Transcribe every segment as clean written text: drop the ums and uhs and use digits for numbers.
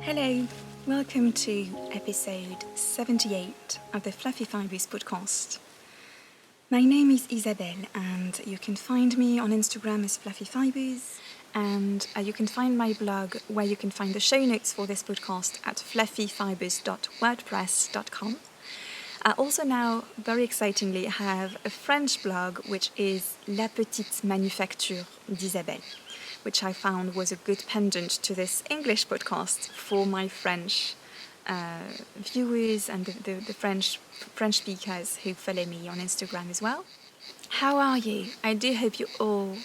Hello, welcome to episode 78 of the Fluffy Fibers podcast. My name is Isabelle and you can find me on Instagram as Fluffy Fibers, and you can find my blog where you can find the show notes for this podcast at fluffyfibers.wordpress.com. I also now, very excitingly, have a French blog which is La Petite Manufacture d'Isabelle, which I found was a good pendant to this English podcast for my French viewers and the French speakers who follow me on Instagram as well. How are you? I do hope you're all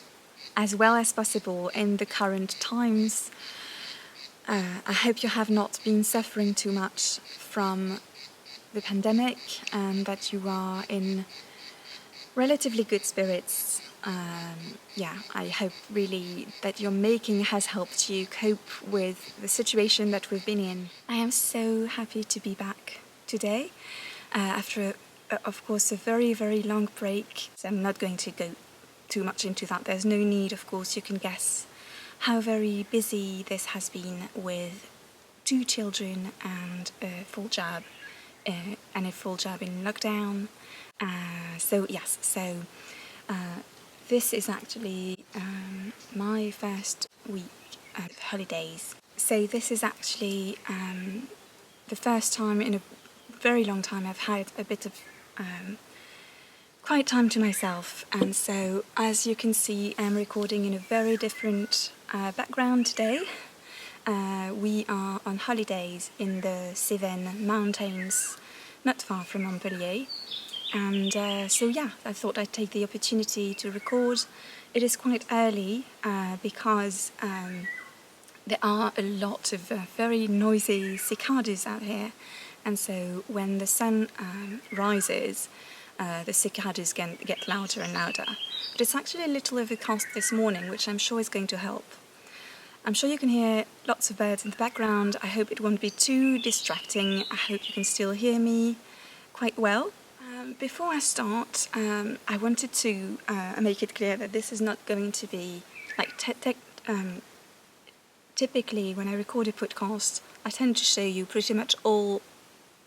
as well as possible in the current times. I hope you have not been suffering too much from the pandemic and that you are in relatively good spirits. I hope really that your making has helped you cope with the situation that we've been in. I am so happy to be back today after, of course, a very, very long break. So I'm not going to go too much into that. There's no need, of course. You can guess how very busy this has been with 2 children and a full job in lockdown. This is actually my first week of holidays. So this is actually the first time in a very long time I've had a bit of quiet time to myself. And so, as you can see, I'm recording in a very different background today. We are on holidays in the Cévennes mountains, not far from Montpellier. And I thought I'd take the opportunity to record. It is quite early because there are a lot of very noisy cicadas out here. And so when the sun rises, the cicadas get louder and louder. But it's actually a little overcast this morning, which I'm sure is going to help. I'm sure you can hear lots of birds in the background. I hope it won't be too distracting. I hope you can still hear me quite well. Before I start, I wanted to make it clear that this is not going to be like typically when I record a podcast, I tend to show you pretty much all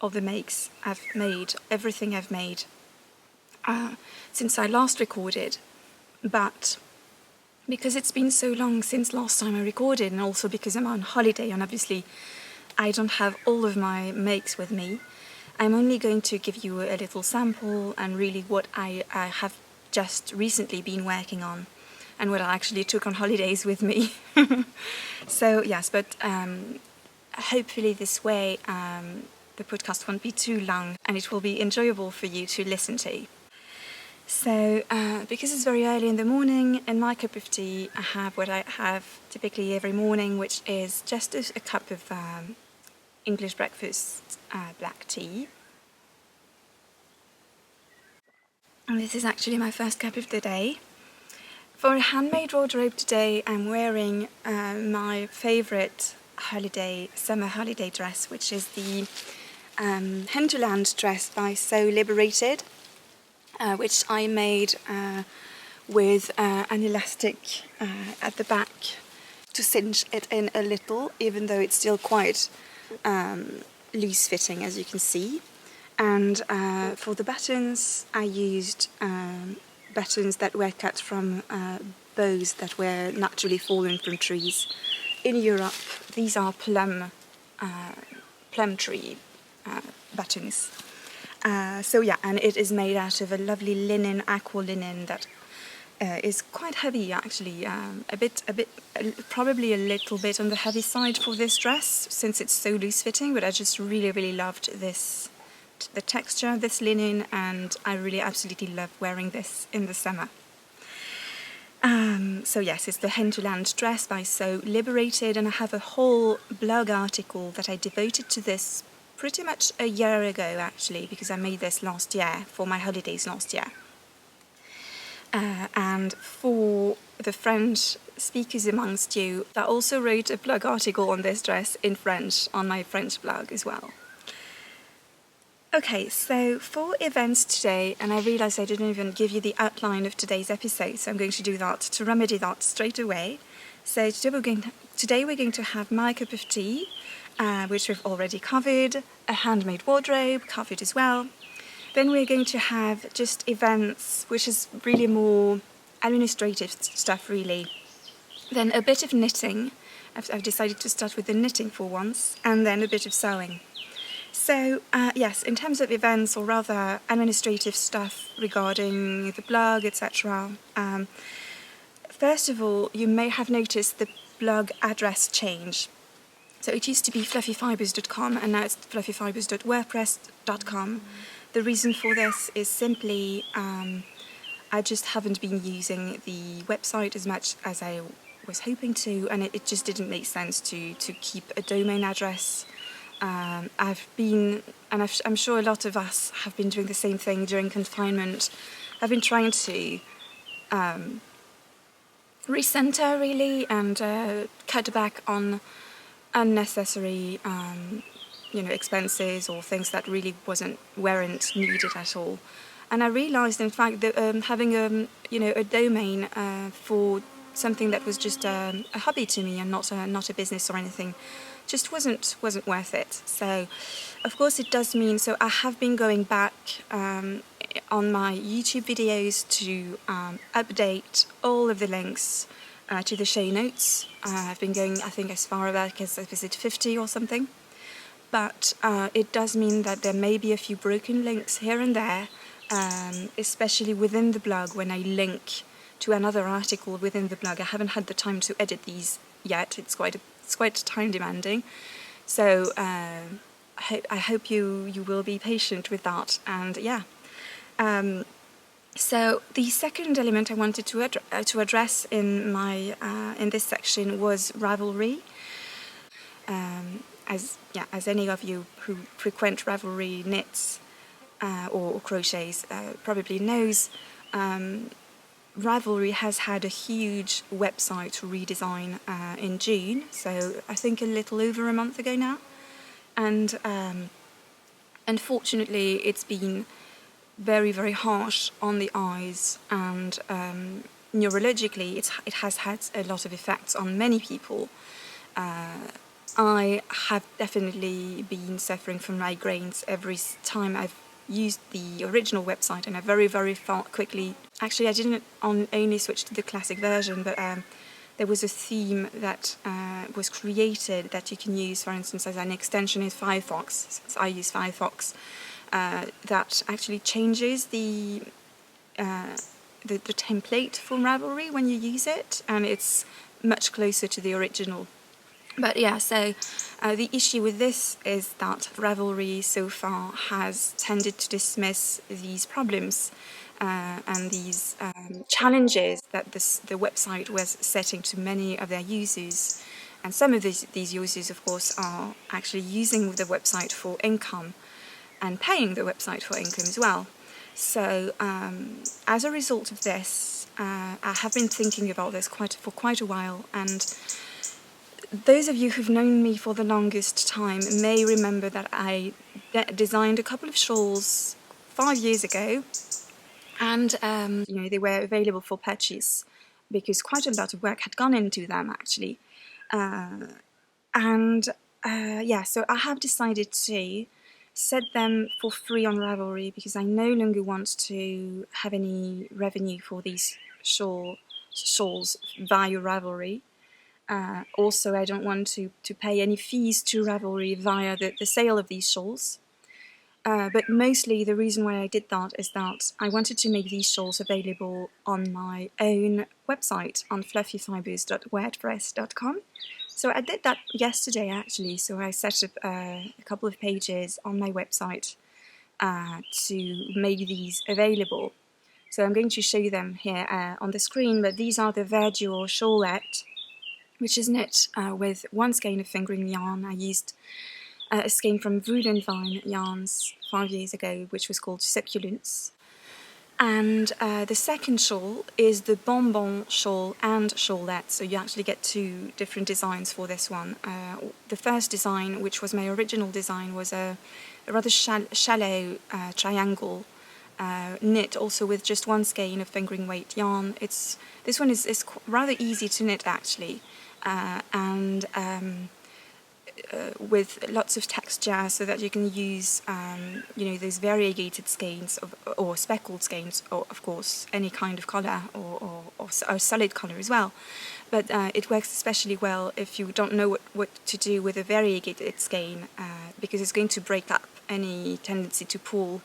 of the makes I've made, everything I've made since I last recorded. But because it's been so long since last time I recorded, and also because I'm on holiday and obviously I don't have all of my makes with me, I'm only going to give you a little sample and really what I have just recently been working on and what I actually took on holidays with me. So yes, but hopefully this way the podcast won't be too long and it will be enjoyable for you to listen to. So because it's very early in the morning, in my cup of tea I have what I have typically every morning, which is just a cup of English breakfast black tea. And this is actually my first cup of the day. For a handmade wardrobe today, I'm wearing my favourite summer holiday dress, which is the Hinterland dress by So Liberated, which I made with an elastic at the back to cinch it in a little, even though it's still quite loose fitting, as you can see. And for the buttons, I used buttons that were cut from bows that were naturally fallen from trees. In Europe, these are plum tree buttons. And it is made out of a lovely linen, aqua linen that is quite heavy actually, probably a little bit on the heavy side for this dress since it's so loose fitting, but I just really, really loved the texture of this linen, and I really absolutely love wearing this in the summer. It's the Hinterland dress by So Liberated, and I have a whole blog article that I devoted to this pretty much a year ago actually, because I made this last year for my holidays last year. And for the French speakers amongst you, I also wrote a blog article on this dress in French on my French blog as well. Okay, so for events today, and I realised I didn't even give you the outline of today's episode, so I'm going to do that to remedy that straight away. So today we're going to have my cup of tea, which we've already covered, a handmade wardrobe covered as well. Then we're going to have just events, which is really more administrative stuff really. Then a bit of knitting. I've decided to start with the knitting for once, and then a bit of sewing. So yes, in terms of events, or rather administrative stuff regarding the blog, etc. First of all, you may have noticed the blog address change. So it used to be fluffyfibers.com and now it's fluffyfibers.wordpress.com. The reason for this is simply I just haven't been using the website as much as I was hoping to, and it just didn't make sense to keep a domain address. I'm sure a lot of us have been doing the same thing during confinement. I've been trying to recenter really and cut back on unnecessary expenses or things that really weren't needed at all. And I realised, in fact, that having a domain for something that was just a hobby to me and not a business or anything just wasn't worth it. So, of course, it does mean. So I have been going back on my YouTube videos to update all of the links to the show notes. I've been going, I think, as far back as 50 or something. But it does mean that there may be a few broken links here and there, especially within the blog when I link to another article within the blog. I haven't had the time to edit these yet. It's quite time demanding. So I hope you will be patient with that. And yeah. So the second element I wanted to address in this section was Ravelry. As any of you who frequent Ravelry knits or crochets probably knows, Ravelry has had a huge website redesign in June, so I think a little over a month ago now. And unfortunately, it's been very, very harsh on the eyes, and neurologically, it has had a lot of effects on many people. I have definitely been suffering from migraines every time I've used the original website, and I very, very quickly. Actually, I didn't only switch to the classic version, but there was a theme that was created that you can use, for instance, as an extension in Firefox. So I use Firefox. That actually changes the template for Ravelry when you use it, and it's much closer to the original. But yeah, so the issue with this is that Ravelry so far has tended to dismiss these problems and these challenges that the website was setting to many of their users. And some of these users, of course, are actually using the website for income and paying the website for income as well. So as a result of this, I have been thinking about this for quite a while, and those of you who've known me for the longest time may remember that I designed a couple of shawls 5 years ago, and they were available for purchase because quite a lot of work had gone into them actually. So I have decided to set them for free on Ravelry because I no longer want to have any revenue for these shawls via Ravelry. Also, I don't want to pay any fees to Ravelry via the sale of these shawls. But mostly the reason why I did that is that I wanted to make these shawls available on my own website on fluffyfibers.wordpress.com. So I did that yesterday actually, so I set up a couple of pages on my website to make these available. So I'm going to show you them here on the screen, but these are the Verdure Shawlette, which is knit with one skein of fingering yarn. I used a skein from Wood and Vine yarns 5 years ago, which was called Succulents. And the second shawl is the Bonbon shawl and Shawlette, so you actually get two different designs for this one. The first design, which was my original design, was a rather shallow triangle knit, also with just one skein of fingering weight yarn. This one is rather easy to knit actually, and with lots of texture, so that you can use those variegated skeins or speckled skeins, or of course any kind of colour or solid colour as well. But it works especially well if you don't know what to do with a variegated skein, because it's going to break up any tendency to pull.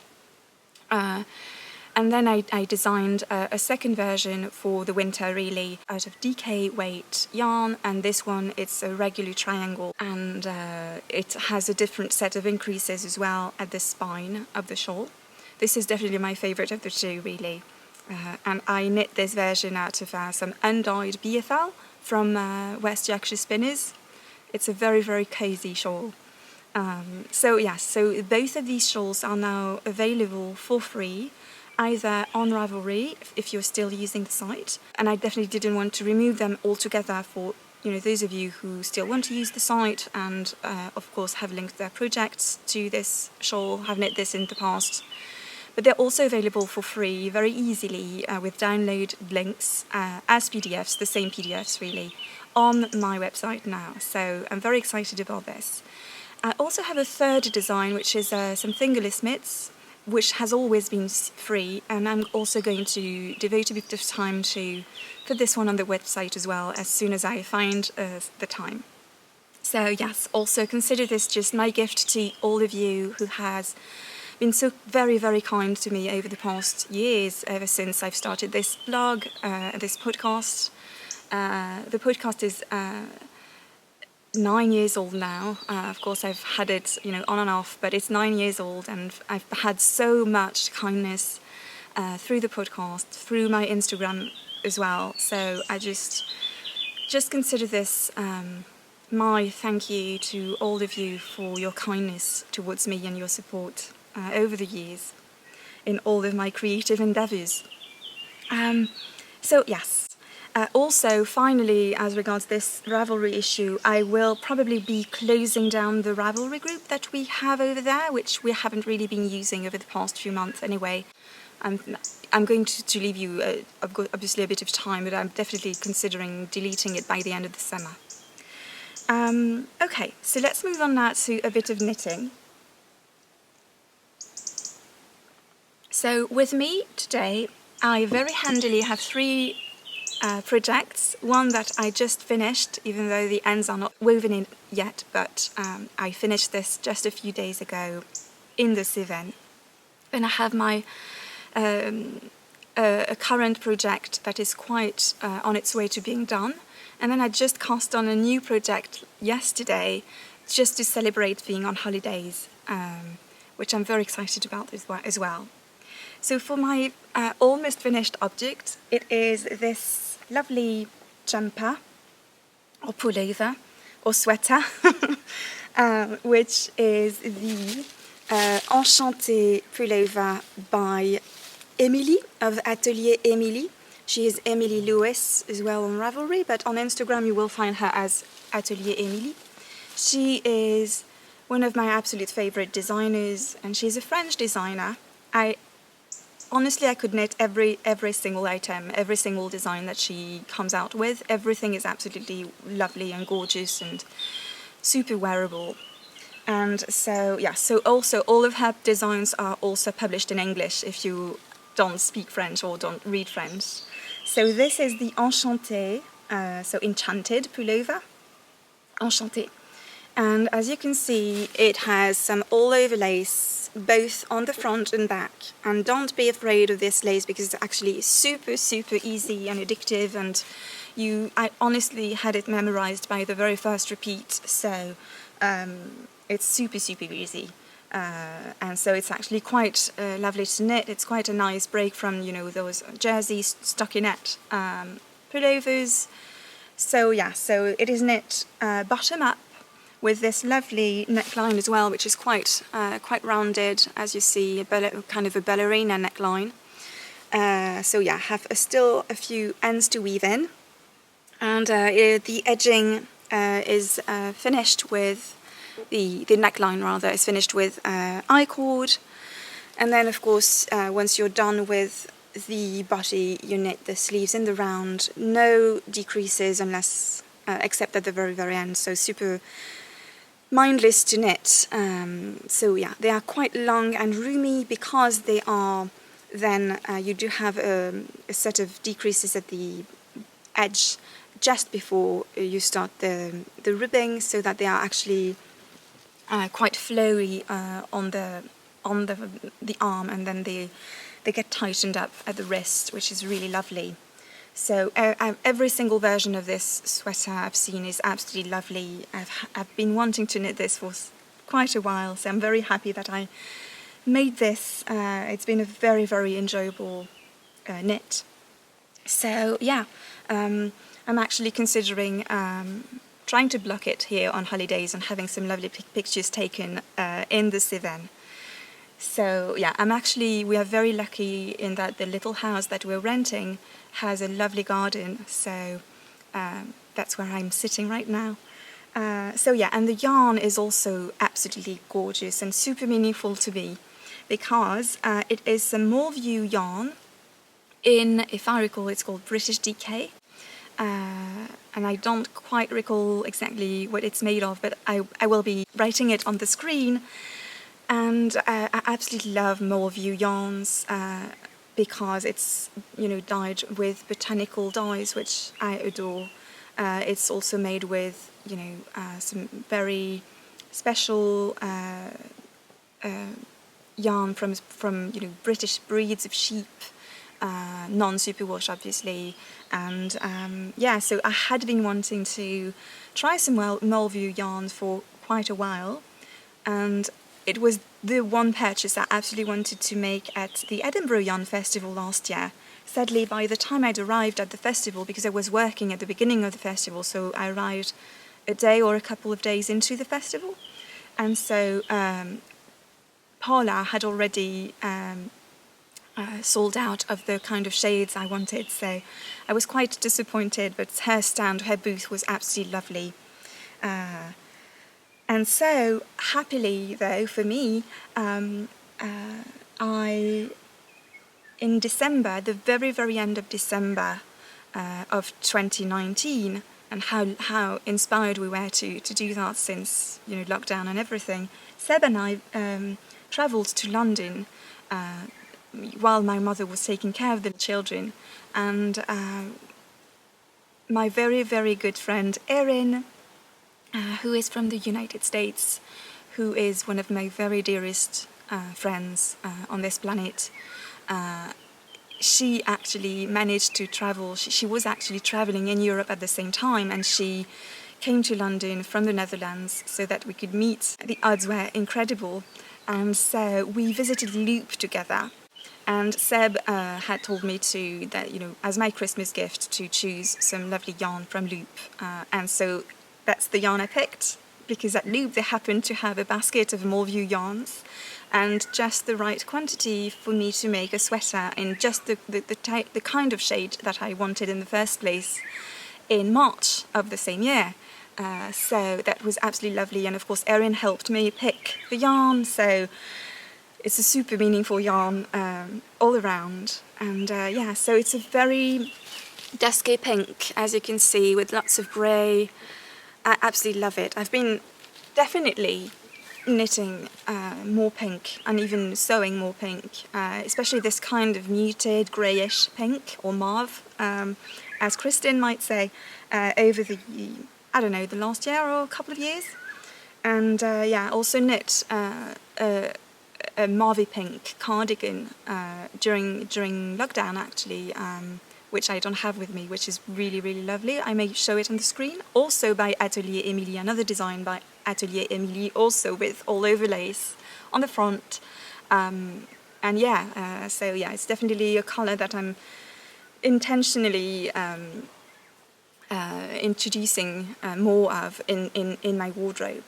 And then I designed a second version for the winter, really, out of DK weight yarn, and this one, it's a regular triangle, and it has a different set of increases as well at the spine of the shawl. This is definitely my favourite of the two, really. And I knit this version out of some undyed BFL from West Yorkshire Spinners. It's a very, very cosy shawl. So both of these shawls are now available for free, either on Ravelry if you're still using the site, and I definitely didn't want to remove them altogether for those of you who still want to use the site, and of course have linked their projects to this shawl, have knit this in the past. But they're also available for free very easily with download links as PDFs, the same PDFs really, on my website now. So I'm very excited about this. I also have a third design, which is some fingerless mitts, which has always been free, and I'm also going to devote a bit of time to put this one on the website as well as soon as I find the time. So yes, also consider this just my gift to all of you who has been so very, very kind to me over the past years, ever since I've started this blog, this podcast. The podcast is 9 years old now. Of course, I've had it, on and off, but it's 9 years old, and I've had so much kindness through the podcast, through my Instagram as well. So I just consider this my thank you to all of you for your kindness towards me and your support over the years in all of my creative endeavours. So yes. Also, finally, as regards this Ravelry issue, I will probably be closing down the Ravelry group that we have over there, which we haven't really been using over the past few months anyway. I'm going to leave you, obviously, a bit of time, but I'm definitely considering deleting it by the end of the summer. Okay, so let's move on now to a bit of knitting. So with me today, I very handily have three projects. One that I just finished, even though the ends are not woven in yet, but I finished this just a few days ago in the Cévennes. Then I have my a current project that is quite on its way to being done, and then I just cast on a new project yesterday just to celebrate being on holidays, which I'm very excited about as well. So for my almost finished object, it is this lovely jumper or pullover or sweater, which is the Enchantée pullover by Émilie of Atelier Émilie. She is Émilie Lewis as well on Ravelry, but on Instagram you will find her as Atelier Émilie. She is one of my absolute favourite designers, and she's a French designer. Honestly, I could knit every single item, every single design that she comes out with. Everything is absolutely lovely and gorgeous and super wearable. And so, yeah, so also all of her designs are also published in English if you don't speak French or don't read French. So this is the Enchantée, so enchanted pullover, Enchantée. And as you can see, it has some all-over lace, both on the front and back. And don't be afraid of this lace, because it's actually super, super easy and addictive. And I honestly had it memorized by the very first repeat. So it's super, super easy. And so it's actually quite lovely to knit. It's quite a nice break from, those jersey stockinette pullovers. So yeah, so it is knit bottom up, with this lovely neckline as well, which is quite rounded, as you see, kind of a ballerina neckline. So yeah, have still a few ends to weave in, and the edging is finished with the neckline rather is finished with I-cord, and then of course once you're done with the body, you knit the sleeves in the round, no decreases unless except at the very end. So super mindless to knit. So yeah, they are quite long and roomy because they are. Then you do have a set of decreases at the edge just before you start the ribbing, so that they are actually quite flowy on the arm, and then they get tightened up at the wrist, which is really lovely. So every single version of this sweater I've seen is absolutely lovely. I've been wanting to knit this for quite a while, so I'm very happy that I made this. It's been a very, very enjoyable knit. So yeah, I'm actually considering trying to block it here on holidays and having some lovely pictures taken in the Cévennes. So yeah, we are very lucky in that the little house that we're renting has a lovely garden, so that's where I'm sitting right now. So yeah, and the yarn is also absolutely gorgeous and super meaningful to me, because it is some more view yarn in, if I recall, it's called British Decay. And I don't quite recall exactly what it's made of, but I will be writing it on the screen. And I absolutely love more view yarns because it's, dyed with botanical dyes, which I adore. It's also made with, some very special yarn from British breeds of sheep, non-superwash obviously, and so I had been wanting to try some Mulview yarns for quite a while, and it was the one purchase I absolutely wanted to make at the Edinburgh Yarn Festival last year. Sadly, by the time I'd arrived at the festival, because I was working at the beginning of the festival, so I arrived a day or a couple of days into the festival, and so Paula had already sold out of the kind of shades I wanted, so I was quite disappointed, but her booth was absolutely lovely. And so, happily though, for me, in December, the very, very end of December of 2019, and how inspired we were to do that since, lockdown and everything, Seb and I travelled to London while my mother was taking care of the children, and my very, very good friend Erin, who is from the United States, who is one of my very dearest friends on this planet, she actually managed to travel. She was actually travelling in Europe at the same time, and she came to London from the Netherlands so that we could meet. The odds were incredible, and so we visited Loop together. And Seb had told me as my Christmas gift, to choose some lovely yarn from Loop, and so that's the yarn I picked, because at Loop they happened to have a basket of Mulview yarns and just the right quantity for me to make a sweater in just the kind of shade that I wanted in the first place in March of the same year. So that was absolutely lovely, and of course Erin helped me pick the yarn, so it's a super meaningful yarn all around. And so it's a very dusky pink, as you can see, with lots of grey. I absolutely love it. I've been definitely knitting more pink and even sewing more pink, especially this kind of muted greyish pink or mauve, as Kristen might say, over the last year or a couple of years. And also knit a mauvey pink cardigan during lockdown actually, which I don't have with me, which is really, really lovely. I may show it on the screen. Also by Atelier Émilie, another design by Atelier Émilie, also with all overlays on the front. It's definitely a colour that I'm intentionally introducing more of in my wardrobe.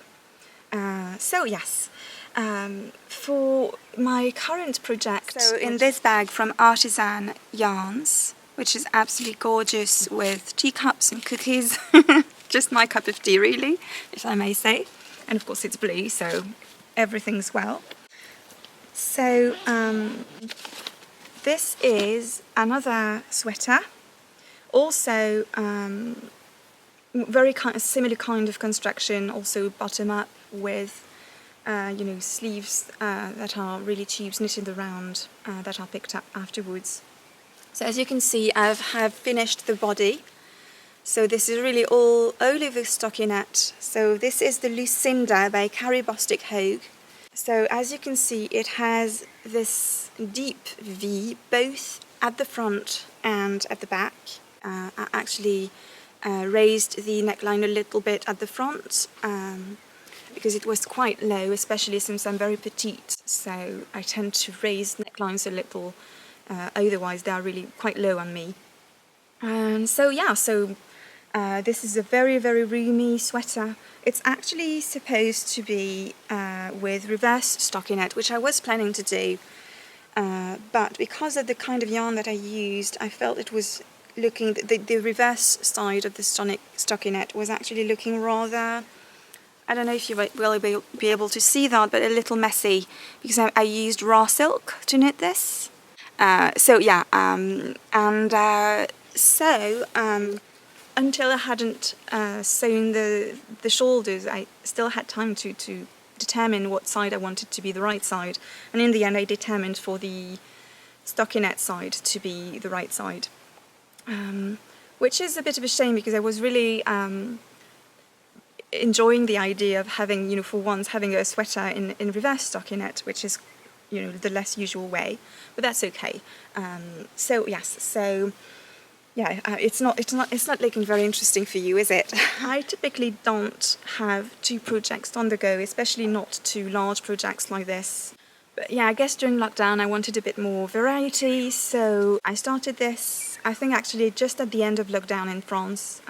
For my current project, so in this bag from Artisan Yarns, which is absolutely gorgeous with teacups and cookies, just my cup of tea really, if I may say, and of course it's blue, so everything's well. So this is another sweater, also very similar kind of construction, also bottom up, with sleeves that are really tubes knitted around that are picked up afterwards. So as you can see, I have finished the body. So this is really all over stockinette. So this is the Lucinda by Carrie Bostic Hogue. So as you can see, it has this deep V both at the front and at the back. I actually raised the neckline a little bit at the front because it was quite low, especially since I'm very petite. So I tend to raise necklines a little, otherwise they are really quite low on me. And so yeah, this is a very, very roomy sweater. It's actually supposed to be with reverse stockinette, which I was planning to do, but because of the kind of yarn that I used, I felt it was looking, the reverse side of the stockinette was actually looking rather, I don't know if you will be able to see that, but a little messy, because I used raw silk to knit this. Until I hadn't sewn the shoulders, I still had time to determine what side I wanted to be the right side. And in the end, I determined for the stockinette side to be the right side. Which is a bit of a shame, because I was really enjoying the idea of having, for once, having a sweater in reverse stockinette, which is, the less usual way. But that's okay. It's not looking very interesting for you, is it? I typically don't have two projects on the go, especially not two large projects like this. But yeah, I guess during lockdown I wanted a bit more variety, so I started this, I think actually just at the end of lockdown in France.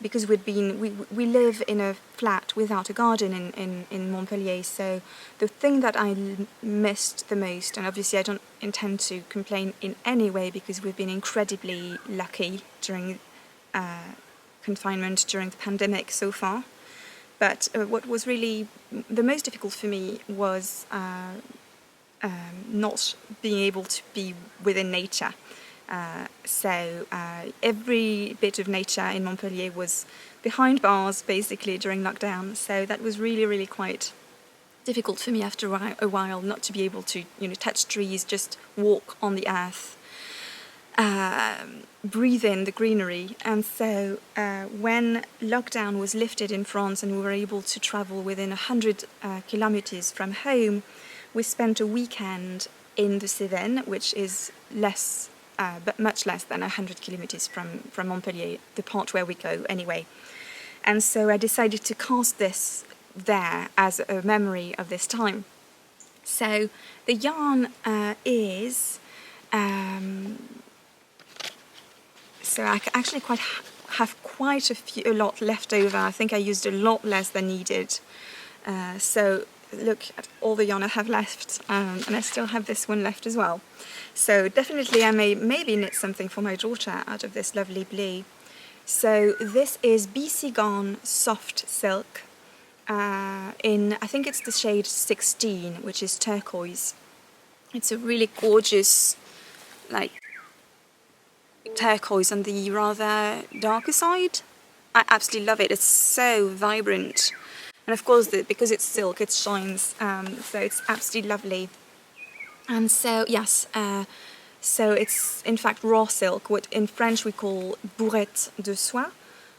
Because we live in a flat without a garden in Montpellier, so the thing that I missed the most, and obviously I don't intend to complain in any way because we've been incredibly lucky during confinement, during the pandemic so far, but what was really the most difficult for me was not being able to be within nature. Every bit of nature in Montpellier was behind bars basically during lockdown, so that was really, really quite difficult for me after a while not to be able to touch trees, just walk on the earth, breathe in the greenery. And so when lockdown was lifted in France and we were able to travel within 100 kilometers from home, we spent a weekend in the Cévennes, which is less but much less than 100 kilometers from Montpellier, the part where we go anyway. And so I decided to cast this there as a memory of this time. So the yarn is... so I actually have quite a lot left over. I think I used a lot less than needed. So look at all the yarn I have left, and I still have this one left as well. So definitely I may maybe knit something for my daughter out of this lovely blue. So this is BC Garn Soft Silk in, I think it's the shade 16, which is turquoise. It's a really gorgeous, like, turquoise on the rather darker side. I absolutely love it. It's so vibrant. And of course, because it's silk, it shines, so it's absolutely lovely. And so, yes, so it's in fact raw silk, what in French we call bourrette de soie.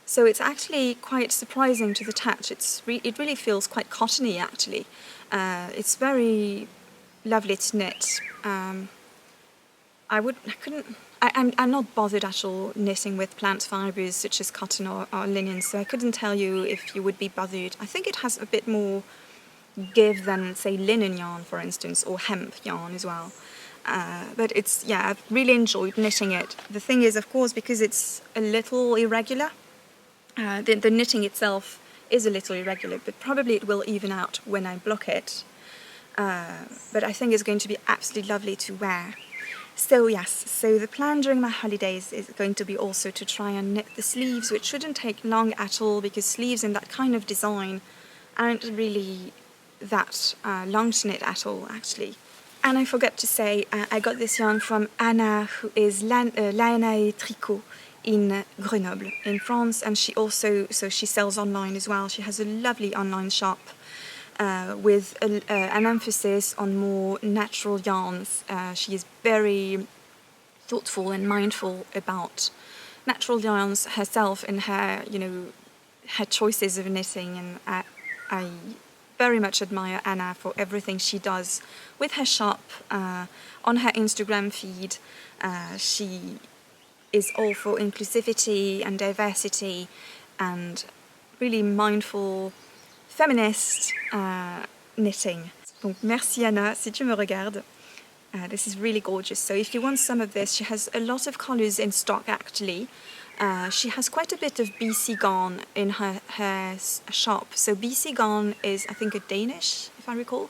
So it's actually quite surprising to the touch. It really feels quite cottony, actually. It's very lovely to knit. I'm not bothered at all knitting with plant fibres such as cotton or linen, so I couldn't tell you if you would be bothered. I think it has a bit more give than, say, linen yarn, for instance, or hemp yarn as well. But it's, yeah, I've really enjoyed knitting it. The thing is, of course, because it's a little irregular, the knitting itself is a little irregular, but probably it will even out when I block it. But I think it's going to be absolutely lovely to wear. So yes, so the plan during my holidays is going to be also to try and knit the sleeves, which shouldn't take long at all, because sleeves in that kind of design aren't really that long to knit at all, actually. And I forgot to say, I got this yarn from Anna, who is Laine Tricot in Grenoble in France, and she sells online as well. She has a lovely online shop with an emphasis on more natural yarns. She is very thoughtful and mindful about natural yarns herself in her, her choices of knitting, and I very much admire Anna for everything she does with her shop. On her Instagram feed, she is all for inclusivity and diversity and really mindful feminist knitting. Donc merci Anna, si tu me regardes. This is really gorgeous. So if you want some of this, she has a lot of colours in stock actually. She has quite a bit of BC Garn in her shop. So BC Garn is, I think, a Danish, if I recall,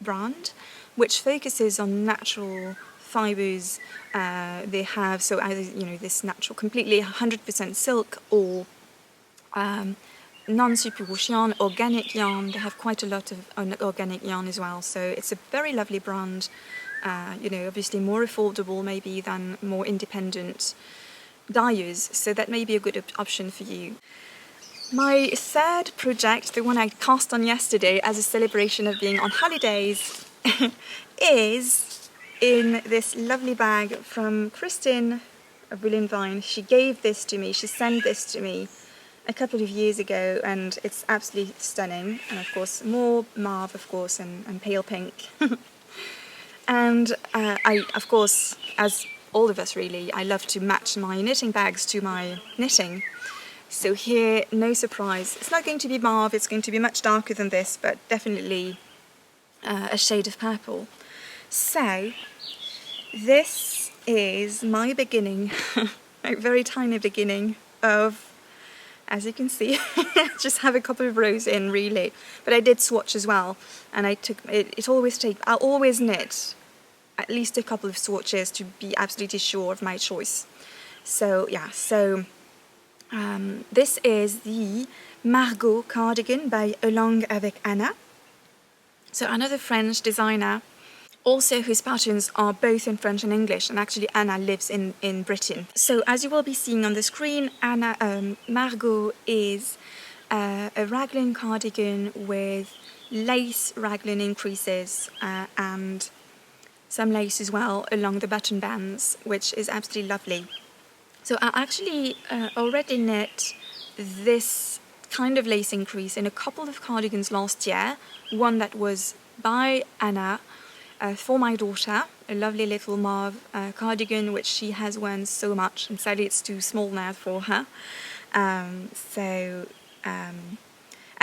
brand, which focuses on natural fibres. They have, so either, this natural, completely 100% silk, or non-superwash yarn, organic yarn. They have quite a lot of organic yarn as well. So it's a very lovely brand. Obviously more affordable maybe than more independent dyers, so that may be a good option for you. My third project, the one I cast on yesterday as a celebration of being on holidays, is in this lovely bag from Kristin of Brilliant Vine. She gave this to me, she sent this to me a couple of years ago, and it's absolutely stunning. And of course more mauve, of course, and pale pink. And I, of course, as all of us really, I love to match my knitting bags to my knitting. So here, no surprise, it's not going to be mauve, it's going to be much darker than this, but definitely a shade of purple. So this is my beginning, a very tiny beginning of, as you can see, just have a couple of rows in really, but I did swatch as well, and I took it. I'll always knit at least a couple of swatches to be absolutely sure of my choice. So yeah, this is the Margot cardigan by avec Anna. So another French designer, also whose patterns are both in French and English, and actually Anna lives in Britain. So as you will be seeing on the screen, Margot is a raglan cardigan with lace raglan increases and some lace as well along the button bands, which is absolutely lovely. So I actually already knit this kind of lace increase in a couple of cardigans last year. One that was by Anna for my daughter, a lovely little mauve cardigan which she has worn so much, and sadly it's too small now for her.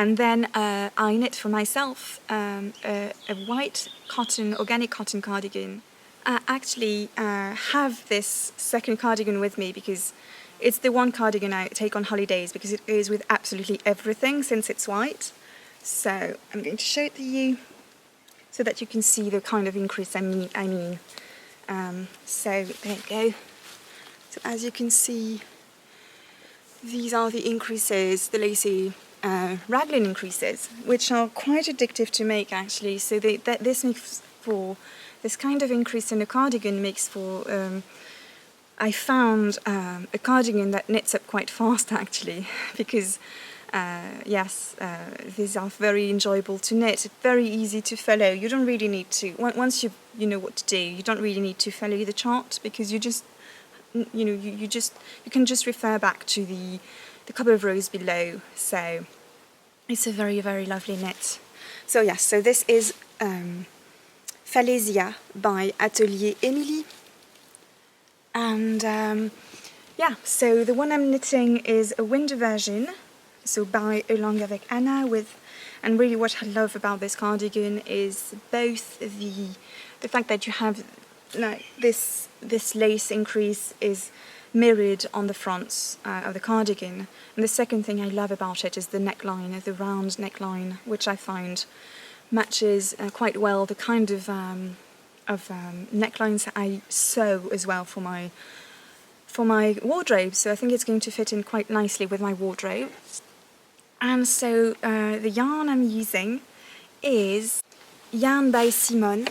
And then I knit for myself a white cotton, organic cotton cardigan. I actually have this second cardigan with me because it's the one cardigan I take on holidays because it goes with absolutely everything since it's white. So I'm going to show it to you so that you can see the kind of increase I mean. So there you go. So as you can see, these are the increases, the lacy raglan increases, which are quite addictive to make actually. So this makes for this kind of increase in a cardigan makes for I found a cardigan that knits up quite fast actually, because these are very enjoyable to knit, very easy to follow. You don't really need to, once you know what to do, you don't really need to follow the chart, because you just you can just refer back to the couple of rows below. So it's a very, very lovely knit. So yes, so this is Falaisia by Atelier Émilie. And so the one I'm knitting is a winter version, so by avec Anna, and really what I love about this cardigan is both the fact that you have like this lace increase is mirrored on the fronts of the cardigan, and the second thing I love about it is the neckline, the round neckline, which I find matches quite well the kind of necklines that I sew as well for my wardrobe. So I think it's going to fit in quite nicely with my wardrobe. And so the yarn I'm using is yarn by Simone.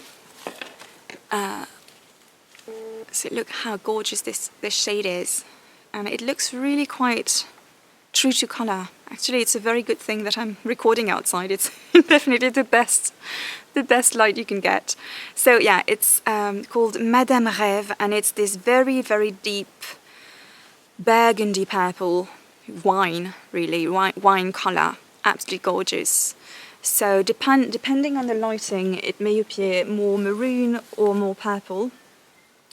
So look how gorgeous this shade is. And it looks really quite true to colour. Actually, it's a very good thing that I'm recording outside. It's definitely the best light you can get. So yeah, it's called Madame Rêve, and it's this very, very deep burgundy purple wine, really, wine colour. Absolutely gorgeous. So depending on the lighting, it may appear more maroon or more purple.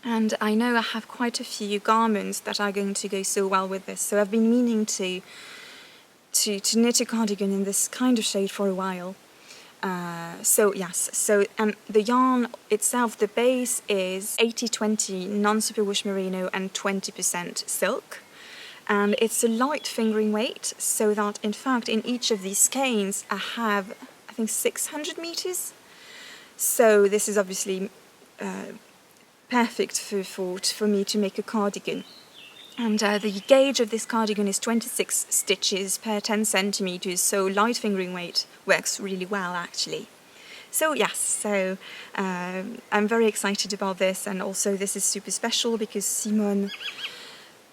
And I know I have quite a few garments that are going to go so well with this. So I've been meaning to knit a cardigan in this kind of shade for a while. So yes, so the yarn itself, the base is 80-20 non-superwash merino and 20% silk. And it's a light fingering weight, so that in fact in each of these skeins I have, I think, 600 meters. So this is obviously perfect for me to make a cardigan. And the gauge of this cardigan is 26 stitches per 10 centimeters, so light fingering weight works really well actually. So yes, so I'm very excited about this, and also this is super special because Simone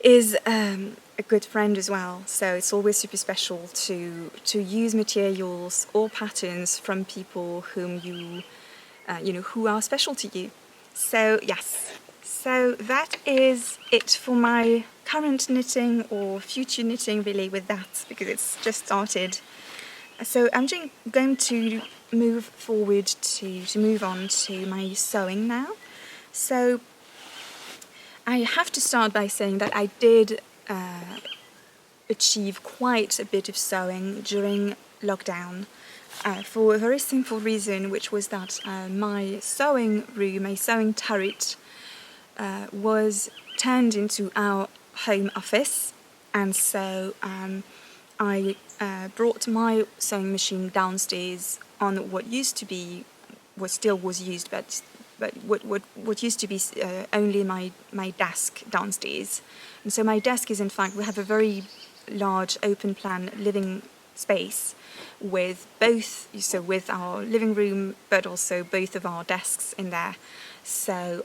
is a good friend as well, so it's always super special to use materials or patterns from people whom you know, who are special to you. So yes, so that is it for my current knitting or future knitting, really, with that, because it's just started. So I'm going to move forward to move on to my sewing now. So I have to start by saying that I did achieve quite a bit of sewing during lockdown for a very simple reason, which was that my sewing room, my sewing turret, was turned into our home office, and so I brought my sewing machine downstairs on what used to be, what still was used, but what used to be only my desk downstairs. And so my desk is, in fact, we have a very large open plan living space with both, so with our living room, but also both of our desks in there. So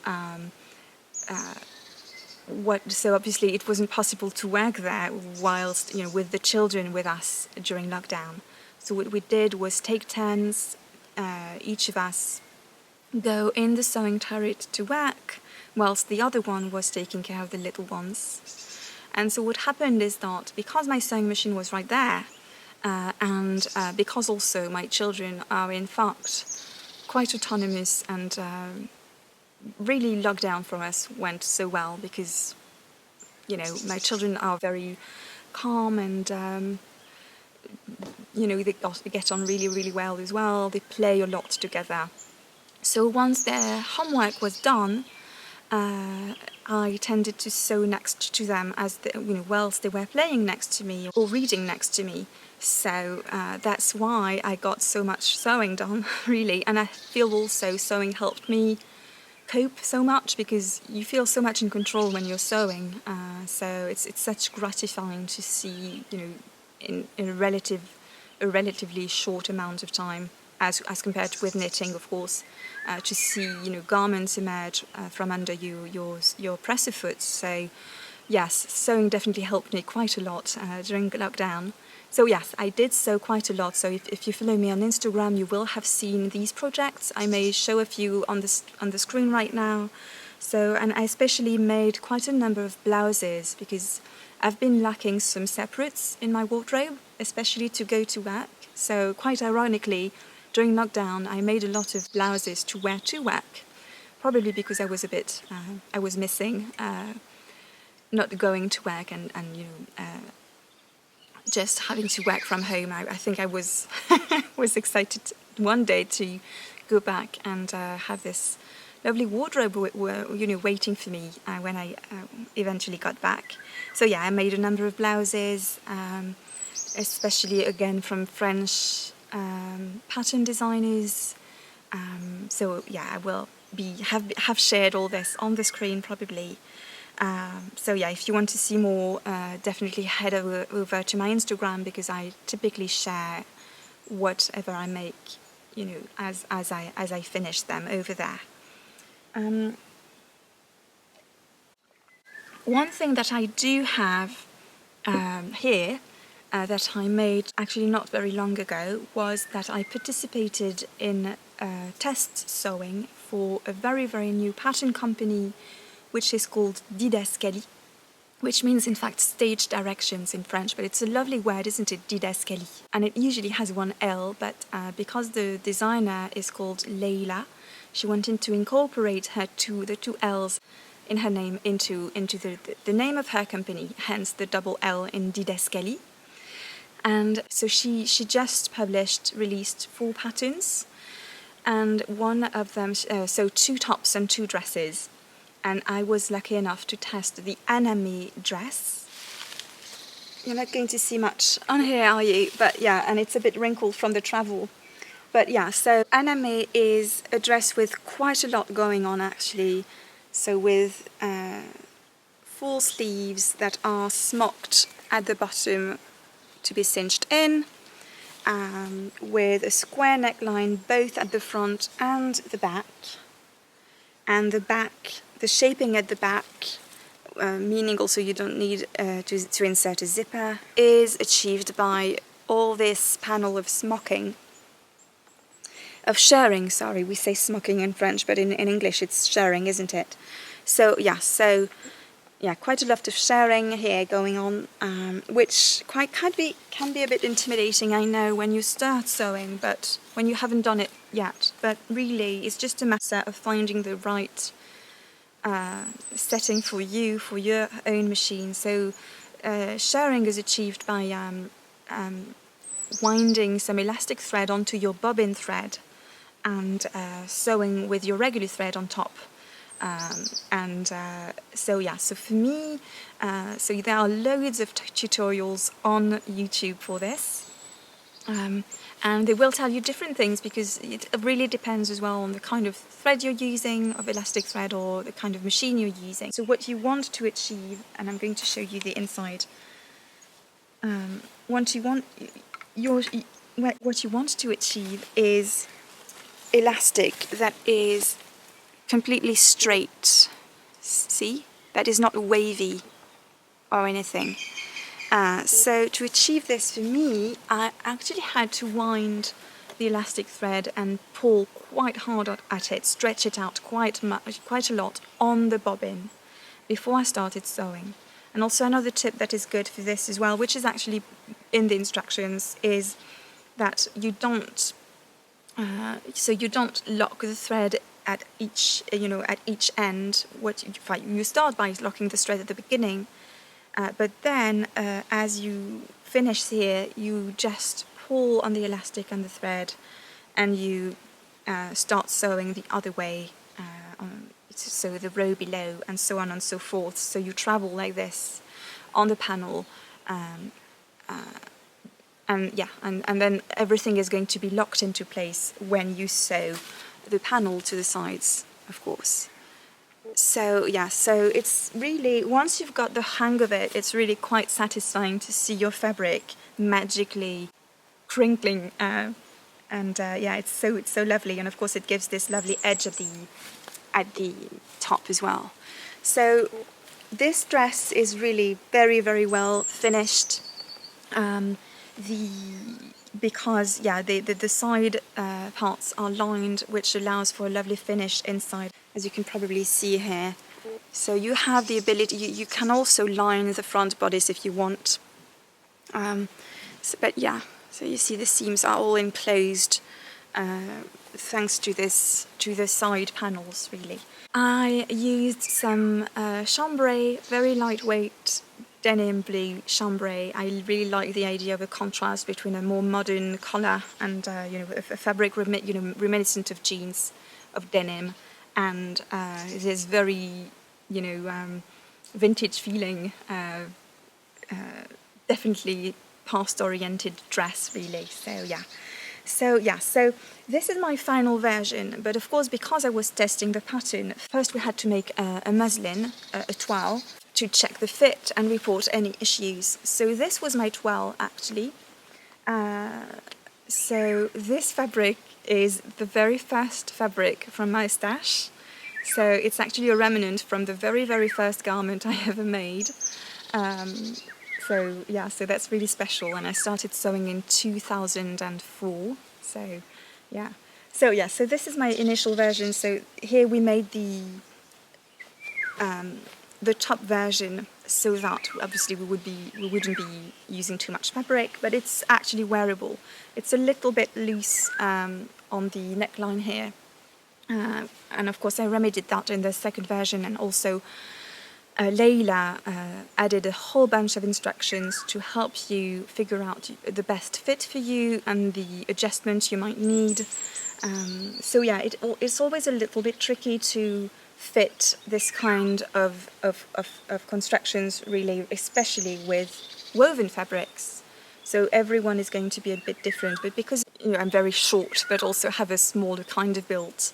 so obviously it wasn't possible to work there whilst, you know, with the children with us during lockdown. So what we did was take turns, each of us go in the sewing turret to work, whilst the other one was taking care of the little ones. And so what happened is that because my sewing machine was right there, and because also my children are in fact quite autonomous, and really lockdown for us went so well because, you know, my children are very calm, and you know, they get on really, really well as well. They play a lot together. So once their homework was done, I tended to sew next to them as whilst they were playing next to me or reading next to me. So that's why I got so much sewing done, really. And I feel also sewing helped me cope so much, because you feel so much in control when you're sewing. So it's such gratifying to see, you know, in a relatively short amount of time, as compared with knitting, of course, to see, you know, garments emerge from under your presser foot. So yes, sewing definitely helped me quite a lot during lockdown. So yes, I did sew quite a lot. So if you follow me on Instagram, you will have seen these projects. I may show a few on the screen right now. So, and I especially made quite a number of blouses, because I've been lacking some separates in my wardrobe, especially to go to work. So quite ironically, during lockdown, I made a lot of blouses to wear to work, probably because I was a bit, I was missing not going to work, and you know, just having to work from home. I think I was was excited one day to go back and have this lovely wardrobe, you know, waiting for me when I eventually got back. So yeah, I made a number of blouses, especially again from French pattern designers. So yeah, I will have shared all this on the screen probably. So yeah, if you want to see more, definitely head over to my Instagram, because I typically share whatever I make, you know, as I finish them over there. One thing that I do have here that I made actually not very long ago was that I participated in test sewing for a very, very new pattern company which is called Didascallies, which means in fact stage directions in French, but it's a lovely word, isn't it, Didascallies? And it usually has one L, but because the designer is called Leila, she wanted to incorporate the two L's in her name into the name of her company, hence the double L in Didascallies. And so she just released 4 patterns, and one of them, so 2 tops and 2 dresses. And I was lucky enough to test the Anamé dress. You're not going to see much on here, are you? But yeah, and it's a bit wrinkled from the travel. But yeah, so Anamé is a dress with quite a lot going on actually. So with full sleeves that are smocked at the bottom to be cinched in, with a square neckline both at the front and the back. And the shaping at the back, meaning also you don't need to insert a zipper, is achieved by all this panel of shirring, sorry, we say smocking in French, but in English it's shirring, isn't it? So quite a lot of shirring here going on, which can be a bit intimidating, I know, when you start sewing, but when you haven't done it yet. But really, it's just a matter of finding the right setting for you, for your own machine. So shirring is achieved by winding some elastic thread onto your bobbin thread and sewing with your regular thread on top. So for me, so there are loads of tutorials on YouTube for this, and they will tell you different things because it really depends as well on the kind of thread you're using, of elastic thread, or the kind of machine you're using. So what you want to achieve, and I'm going to show you the inside, what you want to achieve is elastic that is completely straight, see? That is not wavy or anything. So to achieve this for me, I actually had to wind the elastic thread and pull quite hard at it, stretch it out quite a lot on the bobbin before I started sewing. And also another tip that is good for this as well, which is actually in the instructions, is that you don't lock the thread at each end. You start by locking the thread at the beginning, but then as you finish here, you just pull on the elastic and the thread, and you start sewing the other way, so the row below, and so on and so forth. So you travel like this on the panel, and then everything is going to be locked into place when you sew the panel to the sides, of course. So it's really, once you've got the hang of it, it's really quite satisfying to see your fabric magically crinkling, it's so lovely, and of course it gives this lovely edge at the top as well. So this dress is really very, very well finished. Because the side parts are lined, which allows for a lovely finish inside, as you can probably see here. So you have the ability, you can also line the front bodice if you want. So you see the seams are all enclosed thanks to the side panels, really. I used some chambray, very lightweight denim blue chambray. I really like the idea of a contrast between a more modern collar and a fabric reminiscent of jeans, of denim, and this very vintage feeling, definitely past-oriented dress, really. So this is my final version, but of course, because I was testing the pattern, first we had to make a muslin, a toile, to check the fit and report any issues. So this was my toile, actually. So this fabric is the very first fabric from my stash. So it's actually a remnant from the very, very first garment I ever made. So yeah, so that's really special, and I started sewing in 2004. So yeah. So this is my initial version. So here we made the top version so that obviously we wouldn't be using too much fabric, but it's actually wearable. It's a little bit loose on the neckline here, and of course I remedied that in the second version, and also Layla added a whole bunch of instructions to help you figure out the best fit for you and the adjustments you might need. So yeah, it's always a little bit tricky to fit this kind of constructions, really, especially with woven fabrics. So everyone is going to be a bit different, but because I'm very short but also have a smaller kind of build,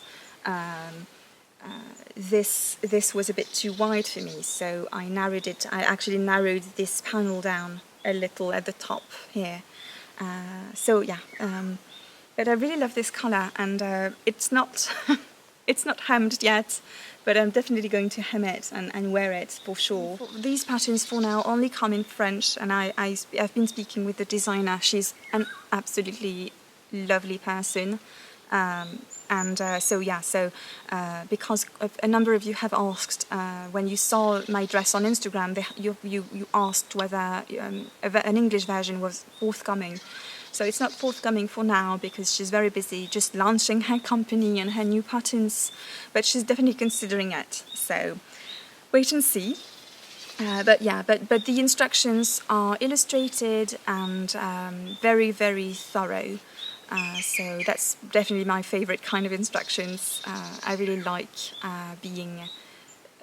this was a bit too wide for me, so I narrowed it. I actually narrowed this panel down a little at the top here. So yeah, but I really love this colour, and it's not it's not hemmed yet, but I'm definitely going to hem it and wear it for sure. These patterns for now only come in French, and I've been speaking with the designer. She's an absolutely lovely person. Because a number of you have asked, when you saw my dress on Instagram, you asked whether an English version was forthcoming. So it's not forthcoming for now because she's very busy just launching her company and her new patterns, but she's definitely considering it. So wait and see. But the instructions are illustrated and very, very thorough. So that's definitely my favorite kind of instructions. I really like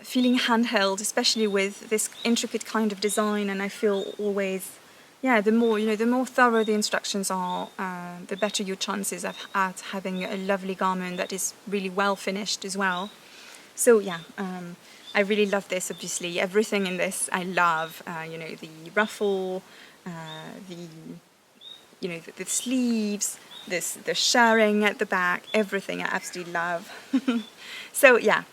feeling handheld, especially with this intricate kind of design, and I feel always, the more thorough the instructions are, the better your chances at having a lovely garment that is really well finished as well. So I really love this. Obviously, everything in this I love. The ruffle, the sleeves, the shirring at the back, everything I absolutely love. So yeah.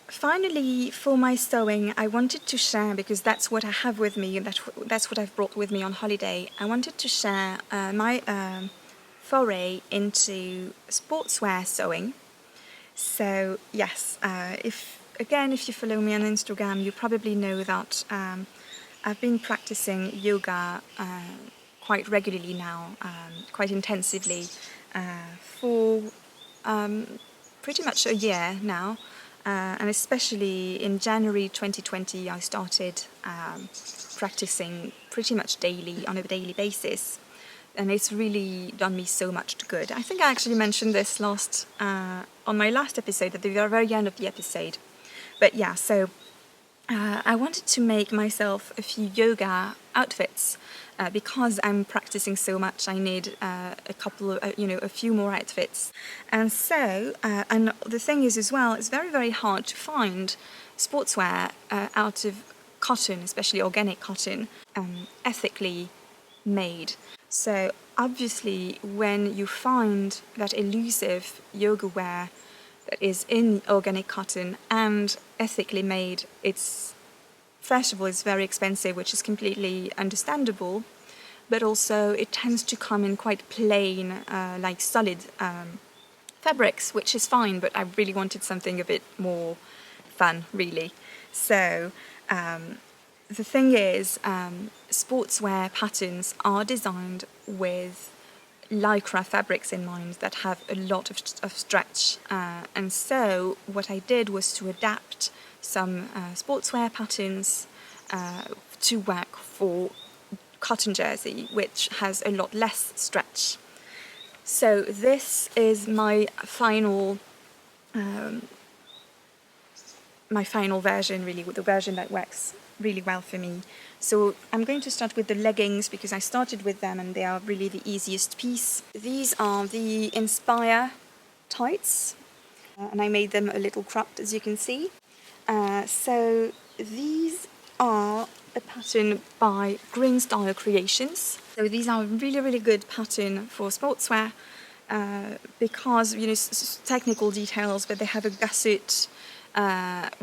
Finally, for my sewing, I wanted to share, because that's what I have with me, that's what I've brought with me on holiday. I wanted to share my foray into sportswear sewing. So yes, if you follow me on Instagram, you probably know that I've been practicing yoga quite regularly now, quite intensively, for pretty much a year now. And especially in January 2020, I started practicing pretty much daily, on a daily basis. And it's really done me so much good. I think I actually mentioned this on my last episode, at the very end of the episode. But yeah, so I wanted to make myself a few yoga outfits. Because I'm practicing so much, I need a few more outfits. And so, and the thing is as well, it's very, very hard to find sportswear out of cotton, especially organic cotton, ethically made. So obviously, when you find that elusive yoga wear that is in organic cotton and ethically made, first of all, it's very expensive, which is completely understandable, but also it tends to come in quite plain, like solid fabrics, which is fine, but I really wanted something a bit more fun, really. So the thing is, sportswear patterns are designed with lycra fabrics in mind that have a lot of stretch, and so what I did was to adapt some sportswear patterns to work for cotton jersey, which has a lot less stretch. So this is my final version, really, the version that works really well for me. So I'm going to start with the leggings because I started with them and they are really the easiest piece. These are the Inspire tights, and I made them a little cropped, as you can see. So these are a pattern by Greenstyle Creations. So these are a really, really good pattern for sportswear. because, you know, technical details, but they have a gusset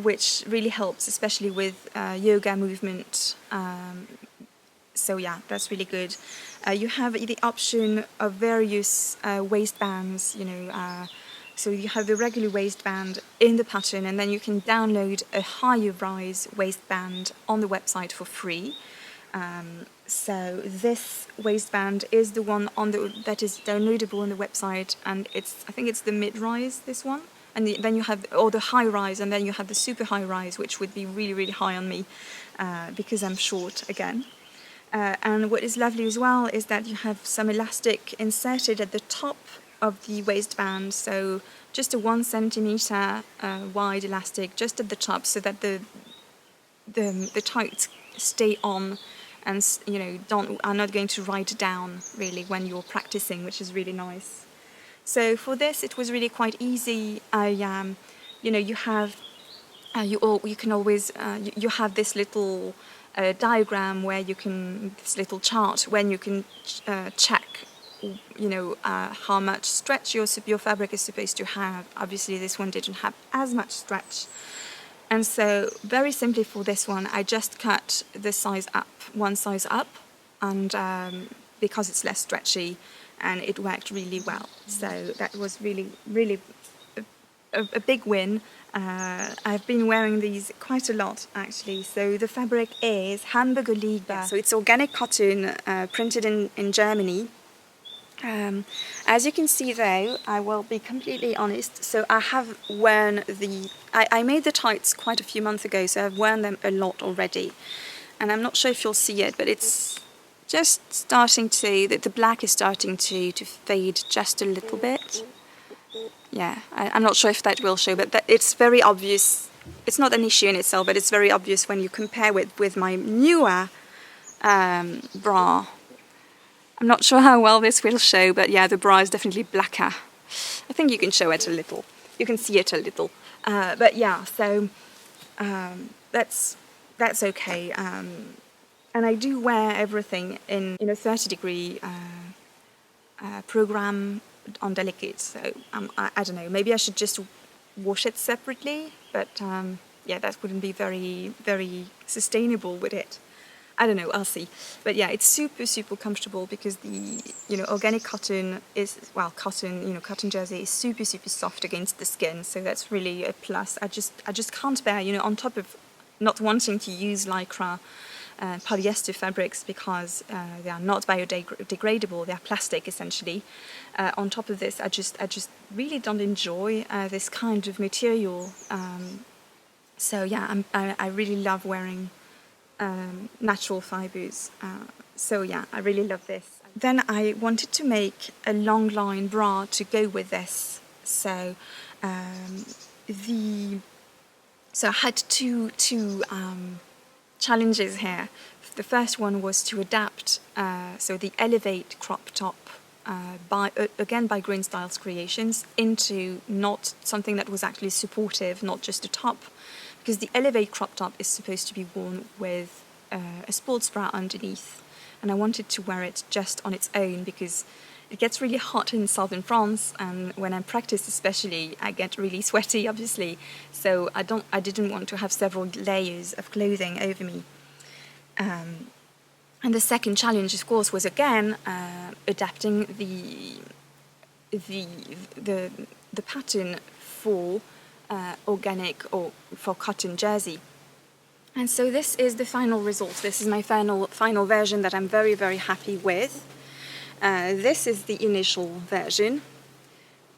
which really helps, especially with yoga movement. So yeah, that's really good. You have the option of various waistbands, you know, so you have the regular waistband in the pattern, and then you can download a higher rise waistband on the website for free. So this waistband is the one that is downloadable on the website, and I think it's the mid-rise, this one, and then you have, or the high-rise, and then you have the super high-rise, which would be really, really high on me because I'm short again. And what is lovely as well is that you have some elastic inserted at the top of the waistband, so just a 1 centimeter wide elastic just at the top, so that the tights stay on, and you know are not going to ride down really when you're practicing, which is really nice. So for this, it was really quite easy. You know, you have you can always you have this little diagram where you can, this little chart when you can check, you know, how much stretch your fabric is supposed to have. Obviously this one didn't have as much stretch, and so very simply for this one I just cut the size up, one size up, and because it's less stretchy, and it worked really well. So that was really, really a big win. I've been wearing these quite a lot actually. So the fabric is Hamburger Liga. So it's organic cotton, printed in Germany. As you can see though, I will be completely honest, so I have worn I made the tights quite a few months ago, so I've worn them a lot already. And I'm not sure if you'll see it, but it's just starting to, the black is starting to fade just a little bit. Yeah, I'm not sure if that will show, but it's very obvious. It's not an issue in itself, but it's very obvious when you compare with my newer bra. I'm not sure how well this will show, but yeah, the bra is definitely blacker. I think you can show it a little. You can see it a little. But yeah, so that's okay. And I do wear everything in a 30-degree program on delicate, so I don't know, maybe I should just wash it separately, but yeah, that wouldn't be very, very sustainable with it. I don't know, I'll see. But yeah, it's super, super comfortable because the, you know, organic cotton is, well, cotton, you know, cotton jersey is super, super soft against the skin, so that's really a plus. I just can't bear, you know, on top of not wanting to use lycra, polyester fabrics because they are not biodegradable, they are plastic essentially. On top of this, I just really don't enjoy this kind of material. So yeah, I really love wearing natural fibers. So yeah, I really love this. Then I wanted to make a long line bra to go with this. So so I had two challenges here. The first one was to adapt so the Elevate crop top by Greenstyle's creations into not something that was actually supportive, not just a top, because the Elevate crop top is supposed to be worn with a sports bra underneath, and I wanted to wear it just on its own because it gets really hot in southern France, and when I practice especially, I get really sweaty, obviously. So I didn't want to have several layers of clothing over me. And the second challenge, of course, was again adapting the pattern for organic or for cotton jersey. And so this is the final result. This is my final version that I'm very, very happy with. This is the initial version.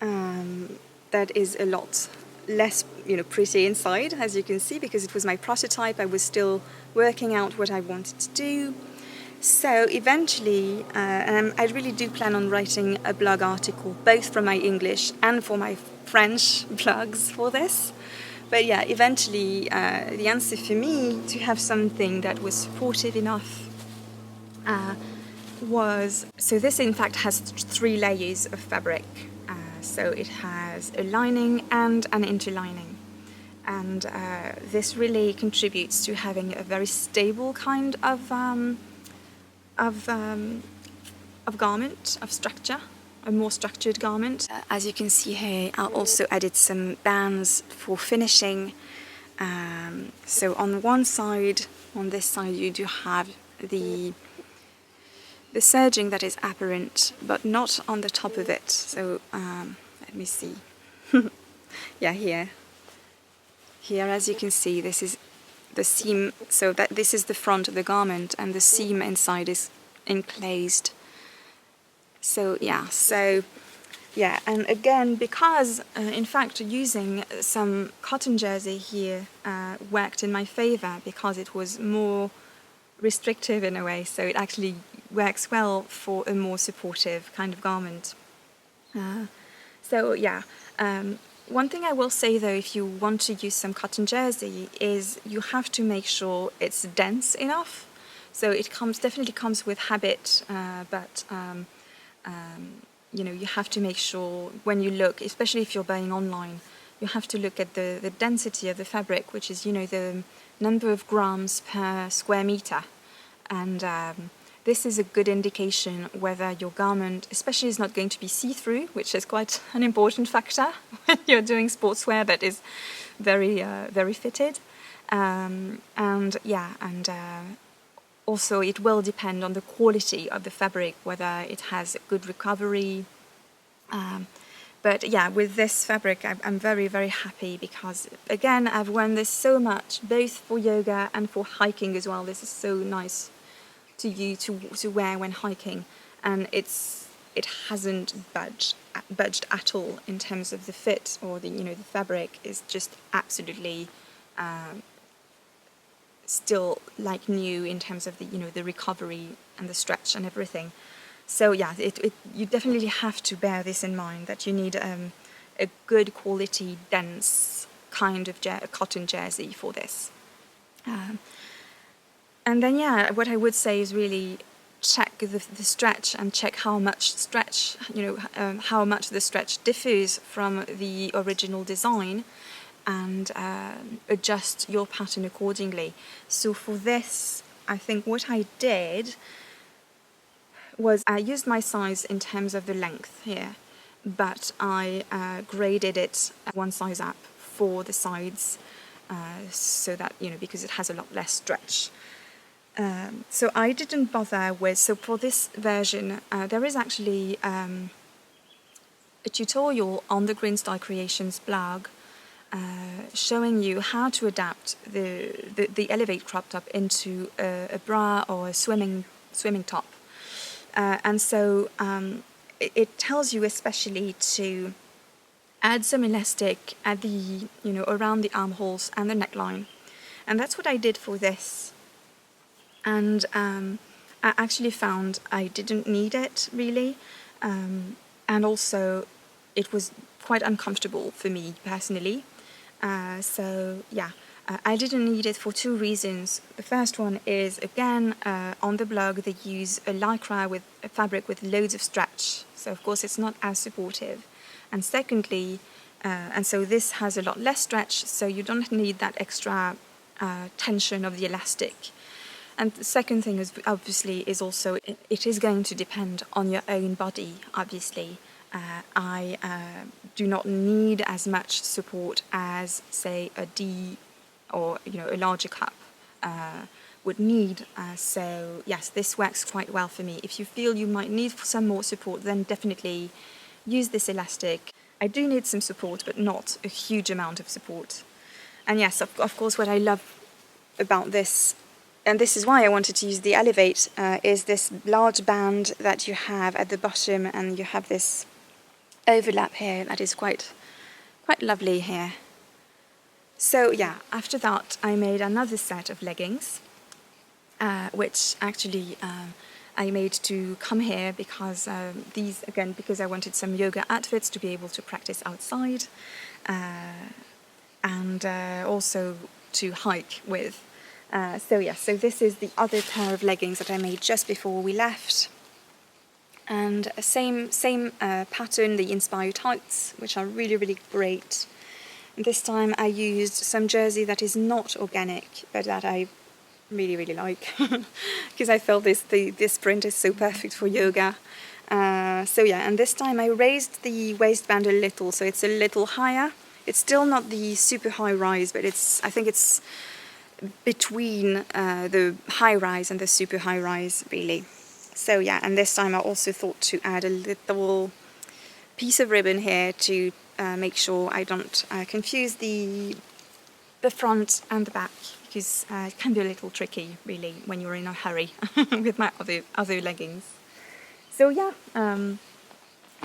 That is a lot less, you know, pretty inside, as you can see, because it was my prototype. I was still working out what I wanted to do. So eventually, I really do plan on writing a blog article, both for my English and for my French blogs for this. But yeah, eventually the answer for me to have something that was supportive enough was... So this in fact has 3 layers of fabric. So it has a lining and an interlining. And this really contributes to having a very stable kind of garment, of structure. a more structured garment. As you can see here, I also added some bands for finishing. So on one side, on this side, you do have the serging that is apparent, but not on the top of it. So let me see. Yeah, here, as you can see, this is the seam. So that this is the front of the garment, and the seam inside is enclosed. So yeah, and again, because in fact using some cotton jersey here worked in my favor, because it was more restrictive in a way, so it actually works well for a more supportive kind of garment. So yeah, one thing I will say though, if you want to use some cotton jersey, is you have to make sure it's dense enough. So it definitely comes with habit, but you know, you have to make sure when you look, especially if you're buying online, you have to look at the density of the fabric, which is, you know, the number of grams per square meter. And this is a good indication whether your garment, especially, is not going to be see-through, which is quite an important factor when you're doing sportswear that is very, very fitted. Also, it will depend on the quality of the fabric, whether it has good recovery. But yeah, with this fabric, I'm very, very happy because, again, I've worn this so much, both for yoga and for hiking as well. This is so nice to wear when hiking, and it hasn't budged at all in terms of the fit, or the fabric is just absolutely still like new in terms of the recovery and the stretch and everything. So yeah, you definitely have to bear this in mind, that you need a good quality, dense kind of cotton jersey for this. And then yeah, what I would say is really check the stretch, and check how much stretch, how much the stretch differs from the original design, and adjust your pattern accordingly. So for this, I think what I did was I used my size in terms of the length here, but I graded it one size up for the sides, so that, because it has a lot less stretch. So I didn't bother with, so for this version, there is actually a tutorial on the Greenstyle Creations blog showing you how to adapt the Elevate crop top into a bra or a swimming top. And so it tells you especially to add some elastic at the, around the armholes and the neckline. And that's what I did for this. And I actually found I didn't need it really. And also it was quite uncomfortable for me personally. So yeah, I didn't need it for two reasons. The first one is, again, on the blog they use a lycra with a fabric with loads of stretch, so of course it's not as supportive. And secondly, and so this has a lot less stretch, so you don't need that extra tension of the elastic. And the second thing is, obviously, is also it is going to depend on your own body, obviously. I do not need as much support as, say, a D or a larger cup would need. So yes, this works quite well for me. If you feel you might need some more support, then definitely use this elastic. I do need some support, but not a huge amount of support. And yes, of course, what I love about this, and this is why I wanted to use the Elevate, is this large band that you have at the bottom, and you have this overlap here that is quite lovely here. So yeah, after that I made another set of leggings, which actually I made to come here because these, again, because I wanted some yoga outfits to be able to practice outside, and also to hike with. So this is the other pair of leggings that I made just before we left. And same pattern, the Inspire tights, which are really, really great. And this time I used some jersey that is not organic, but that I really, really like, because I felt this print is so perfect for yoga. So yeah, and this time I raised the waistband a little, so it's a little higher. It's still not the super high rise, but I think it's between the high rise and the super high rise, really. So yeah, and this time I also thought to add a little piece of ribbon here to make sure I don't confuse the front and the back, because it can be a little tricky, really, when you're in a hurry with my other leggings. So yeah,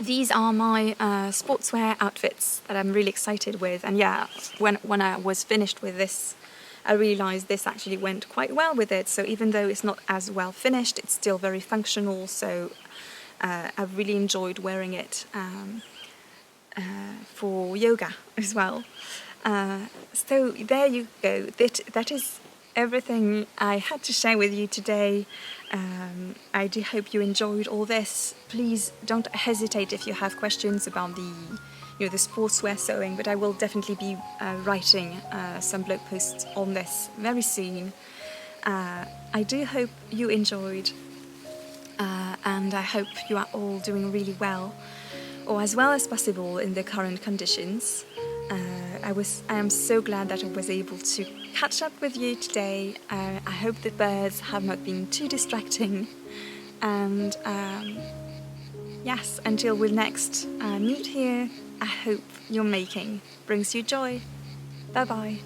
these are my sportswear outfits that I'm really excited with. And yeah, when I was finished with this, I realised this actually went quite well with it. So even though it's not as well finished, it's still very functional. So I've really enjoyed wearing it for yoga as well. So there you go. That is everything I had to share with you today. I do hope you enjoyed all this. Please don't hesitate if you have questions about the sportswear sewing, but I will definitely be writing some blog posts on this very soon. I do hope you enjoyed, and I hope you are all doing really well, or as well as possible in the current conditions. I am so glad that I was able to catch up with you today. I hope the birds have not been too distracting. And yes, until we next meet here, I hope your making brings you joy. Bye bye.